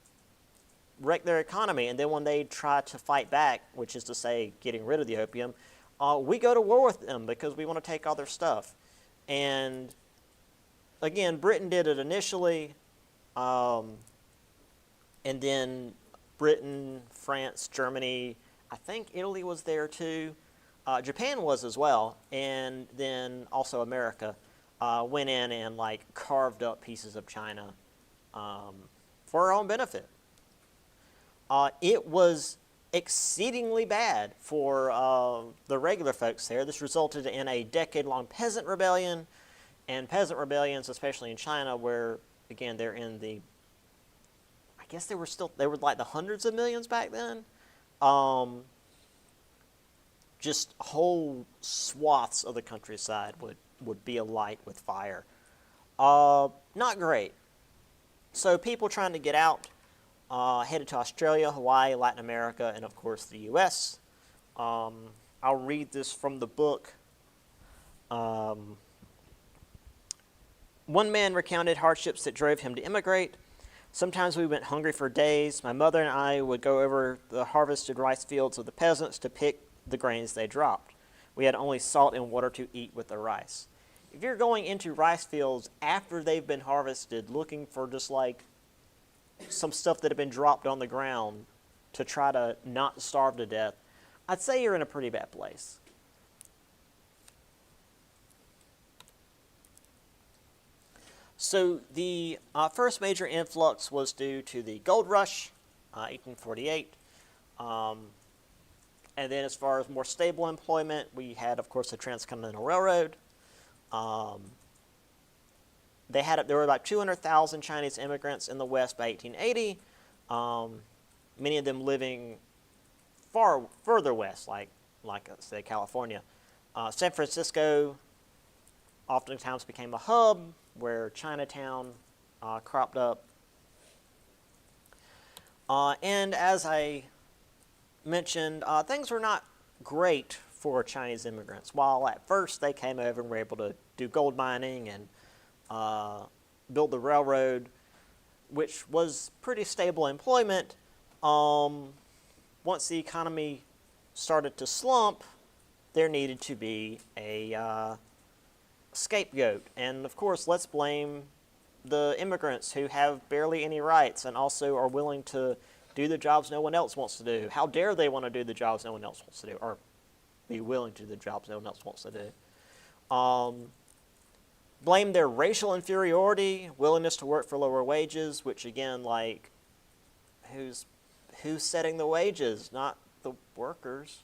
wreck their economy. And then when they try to fight back, which is to say getting rid of the opium, we go to war with them because we want to take all their stuff. And again, Britain did it initially, and then Britain, France, Germany, I think Italy was there too. Japan was as well, and then also America went in and like carved up pieces of China for our own benefit. It was exceedingly bad for the regular folks there. This resulted in a decade-long peasant rebellion, and peasant rebellions, especially in China, where again they're in the, I guess they were like the hundreds of millions back then. Just whole swaths of the countryside would be alight with fire. Not great. So people trying to get out headed to Australia, Hawaii, Latin America, and of course the U.S. I'll read this from the book. One man recounted hardships that drove him to immigrate. Sometimes we went hungry for days. My mother and I would go over the harvested rice fields of the peasants to pick the grains they dropped. We had only salt and water to eat with the rice. If you're going into rice fields after they've been harvested, looking for just like some stuff that had been dropped on the ground to try to not starve to death, I'd say you're in a pretty bad place. So the first major influx was due to the gold rush, 1848. And then as far as more stable employment, we had, of course, the Transcontinental Railroad. There were about 200,000 Chinese immigrants in the West by 1880, many of them living further west, like say, California. San Francisco oftentimes became a hub where Chinatown cropped up. And as I mentioned, things were not great for Chinese immigrants. While at first they came over and were able to do gold mining and build the railroad, which was pretty stable employment, once the economy started to slump, there needed to be a scapegoat. And of course, let's blame the immigrants who have barely any rights and also are willing to do the jobs no one else wants to do. How dare they want to do the jobs no one else wants to do, or be willing to do the jobs no one else wants to do. Blame their racial inferiority, willingness to work for lower wages, which again, like, who's setting the wages? Not the workers.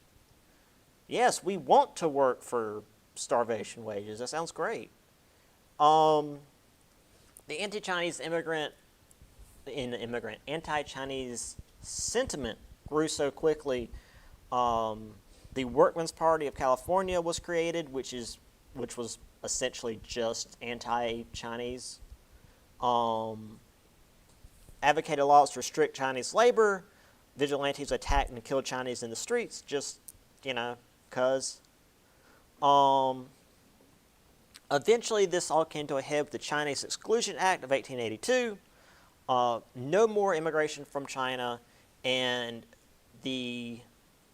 Yes, we want to work for starvation wages. That sounds great. The anti-Chinese anti-Chinese sentiment grew so quickly. The Workmen's Party of California was created, which was essentially just anti-Chinese. Advocated laws to restrict Chinese labor. Vigilantes attacked and killed Chinese in the streets, just, cause. Eventually, this all came to a head with the Chinese Exclusion Act of 1882. No more immigration from China, and the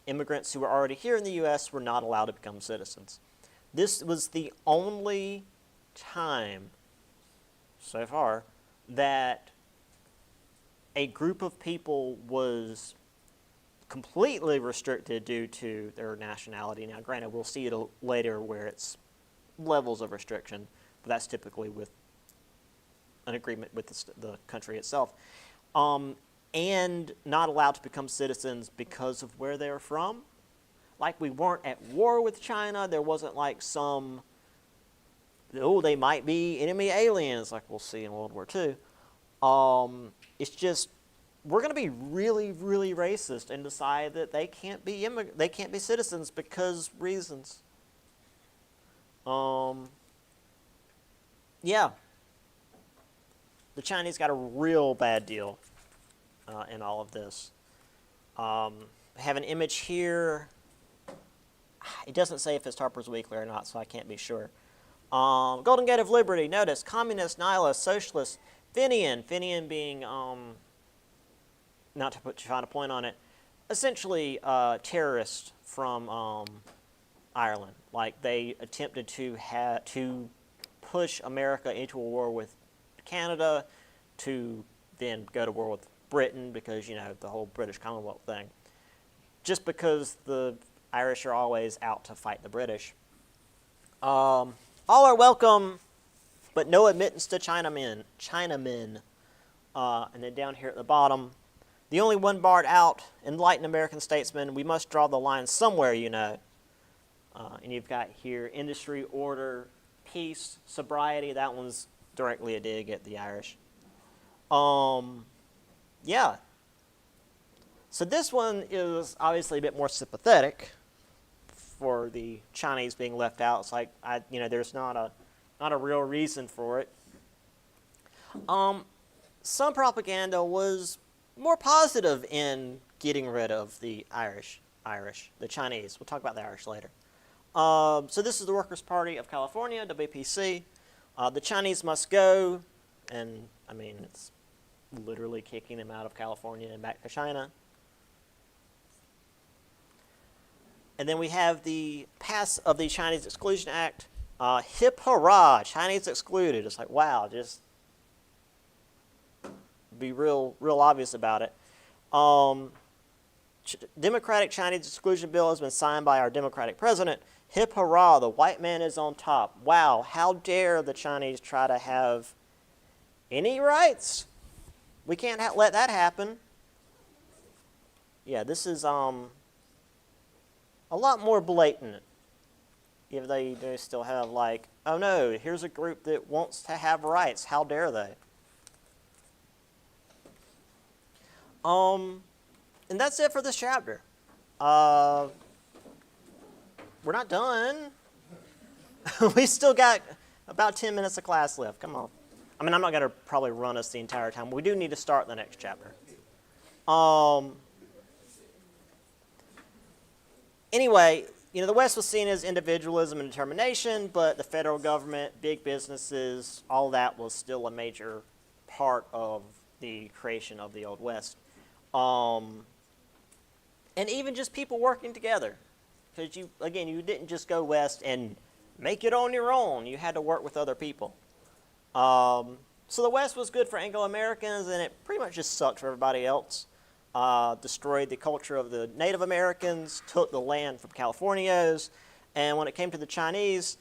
immigrants who were already here in the U.S. were not allowed to become citizens. This was the only time so far that a group of people was completely restricted due to their nationality. Now, granted, we'll see it later where it's levels of restriction, but that's typically with an agreement with the country itself, and not allowed to become citizens because of where they're from. Like, we weren't at war with China. There wasn't like some, oh, they might be enemy aliens, like we'll see in World War II. It's just, we're going to be really, really racist and decide that they can't be citizens because reasons. Yeah. The Chinese got a real bad deal in all of this. I have an image here. It doesn't say if it's Harper's Weekly or not, so I can't be sure. Golden Gate of Liberty, notice, communist, nihilist, socialist, Fenian being, not to put too fine a point on it, essentially terrorists from Ireland. Like, they attempted to push America into a war with Canada, to then go to war with Britain because, the whole British Commonwealth thing. Just because the Irish are always out to fight the British. All are welcome, but no admittance to Chinamen. And then down here at the bottom, the only one barred out, enlightened American statesmen, we must draw the line somewhere, and you've got here industry, order, peace, sobriety. That one's directly a dig at the Irish. Yeah. So this one is obviously a bit more sympathetic for the Chinese being left out. It's like, there's not a real reason for it. Some propaganda was more positive in getting rid of the the Chinese. We'll talk about the Irish later. So this is the Workers' Party of California, WPC. The Chinese must go, and it's literally kicking them out of California and back to China. And then we have the pass of the Chinese Exclusion Act. Hip hurrah, Chinese excluded. It's like, wow, just be real obvious about it. Democratic Chinese Exclusion Bill has been signed by our Democratic president. Hip hurrah, the white man is on top. Wow, how dare the Chinese try to have any rights? We can't let that happen. Yeah, this is a lot more blatant. If they do still have like, oh no, here's a group that wants to have rights. How dare they? And that's it for this chapter. We're not done. We still got about 10 minutes of class left. Come on. I'm not going to probably run us the entire time. We do need to start the next chapter. Anyway, the West was seen as individualism and determination, but the federal government, big businesses, all that was still a major part of the creation of the Old West. And even just people working together. Because you didn't just go west and make it on your own. You had to work with other people. So the West was good for Anglo-Americans, and it pretty much just sucked for everybody else. Destroyed the culture of the Native Americans, took the land from Californios, and when it came to the Chinese,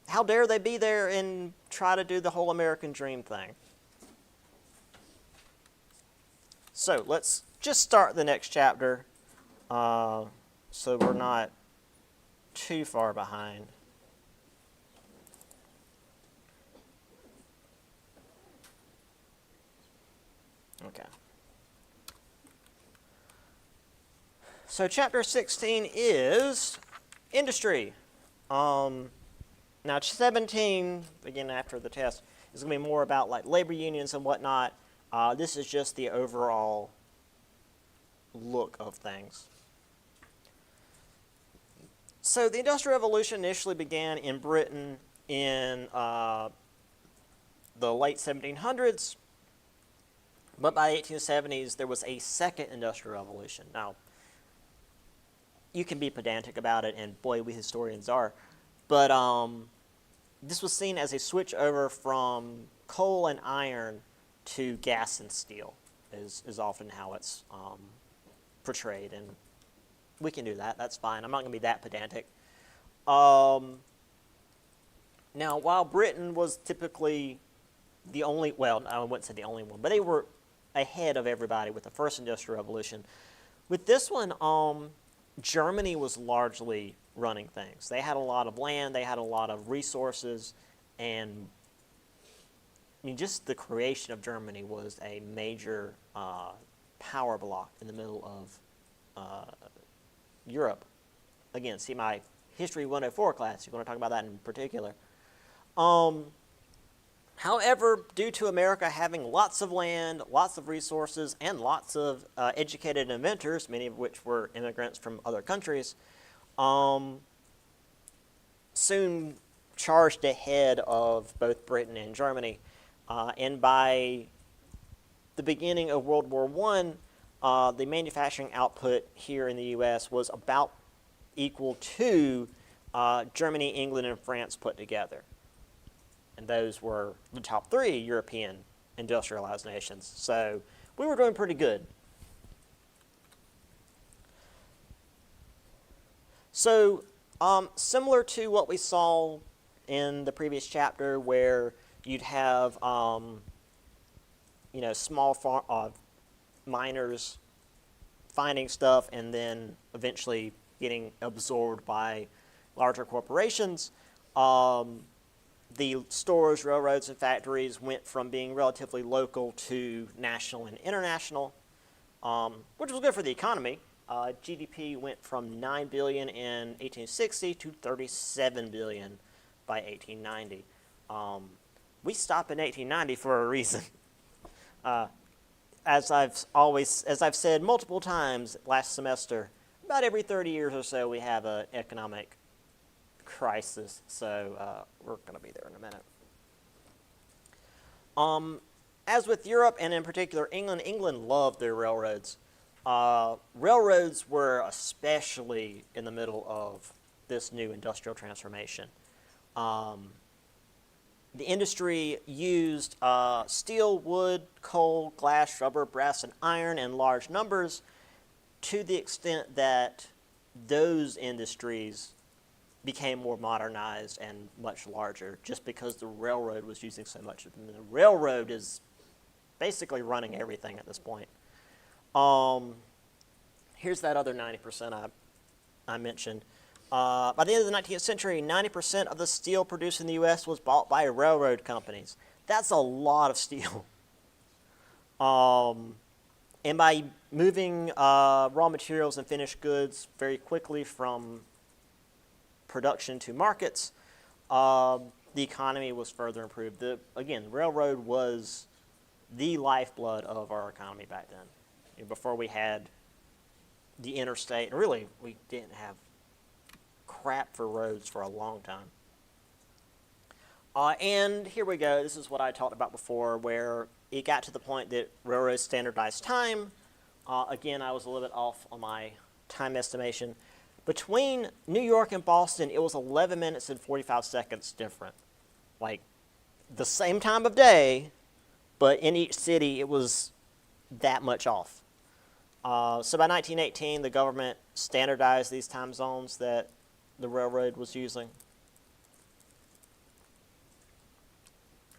how dare they be there and try to do the whole American dream thing? So let's just start the next chapter, so we're not too far behind. Okay. So chapter 16 is industry. Now 17, again after the test, is going to be more about like labor unions and whatnot. This is just the overall look of things. So the Industrial Revolution initially began in Britain in the late 1700s, but by the 1870s there was a second Industrial Revolution. Now, you can be pedantic about it, and boy, we historians are, but this was seen as a switch over from coal and iron to gas and steel, is often how it's portrayed, and we can do that. That's fine. I'm not going to be that pedantic. Now, while Britain was typically well, I wouldn't say the only one, but they were ahead of everybody with the first Industrial Revolution. With this one, Germany was largely running things. They had a lot of land, they had a lot of resources, and I mean, just the creation of Germany was a major power block in the middle of Europe. Again, see my History 104 class, you're going to talk about that in particular. However, due to America having lots of land, lots of resources, and lots of educated inventors, many of which were immigrants from other countries, soon charged ahead of both Britain and Germany. And by the beginning of World War I, the manufacturing output here in the U.S. was about equal to Germany, England, and France put together. And those were the top 3 European industrialized nations. So we were doing pretty good. So similar to what we saw in the previous chapter, where you'd have small miners finding stuff and then eventually getting absorbed by larger corporations, the stores, railroads, and factories went from being relatively local to national and international, which was good for the economy. GDP went from $9 billion in 1860 to $37 billion by 1890. We stopped in 1890 for a reason. As I've said multiple times last semester, about every 30 years or so we have an economic crisis, so we're going to be there in a minute. As with Europe, and in particular England loved their railroads. Railroads were especially in the middle of this new industrial transformation. The industry used steel, wood, coal, glass, rubber, brass, and iron in large numbers, to the extent that those industries became more modernized and much larger just because the railroad was using so much of them. The railroad is basically running everything at this point. Here's that other 90% I mentioned. By the end of the 19th century, 90% of the steel produced in the U.S. was bought by railroad companies. That's a lot of steel. And by moving raw materials and finished goods very quickly from production to markets, the economy was further improved. Again, the railroad was the lifeblood of our economy back then. Before we had the interstate, and really we didn't have crap for roads for a long time. And here we go. This is what I talked about before, where it got to the point that railroads standardized time. Again, I was a little bit off on my time estimation. Between New York and Boston, it was 11 minutes and 45 seconds different. Like, the same time of day, but in each city, it was that much off. So by 1918, the government standardized these time zones that the railroad was using.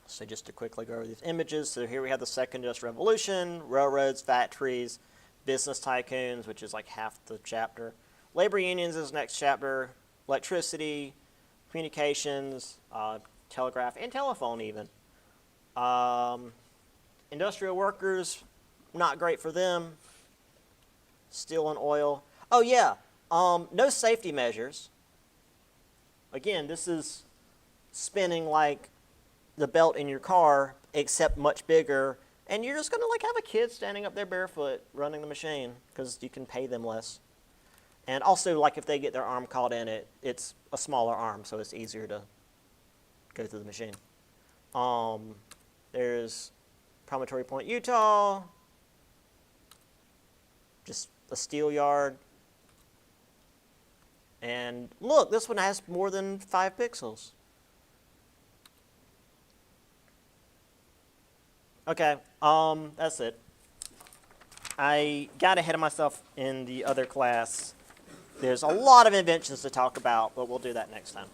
So just to quickly go over these images. So here we have the Second Industrial Revolution, railroads, factories, business tycoons, which is like half the chapter. Labor unions is the next chapter. Electricity, communications, telegraph, and telephone even. Industrial workers, not great for them. Steel and oil. Oh yeah, no safety measures. Again, this is spinning like the belt in your car, except much bigger, and you're just going to like have a kid standing up there barefoot running the machine because you can pay them less. And also, like if they get their arm caught in it, it's a smaller arm, so it's easier to go through the machine. There's Promontory Point, Utah. Just a steel yard. And look, this one has more than 5 pixels. Okay, that's it. I got ahead of myself in the other class. There's a lot of inventions to talk about, but we'll do that next time.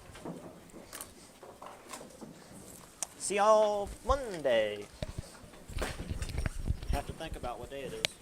See See y'all Monday. Have to think about what day it is.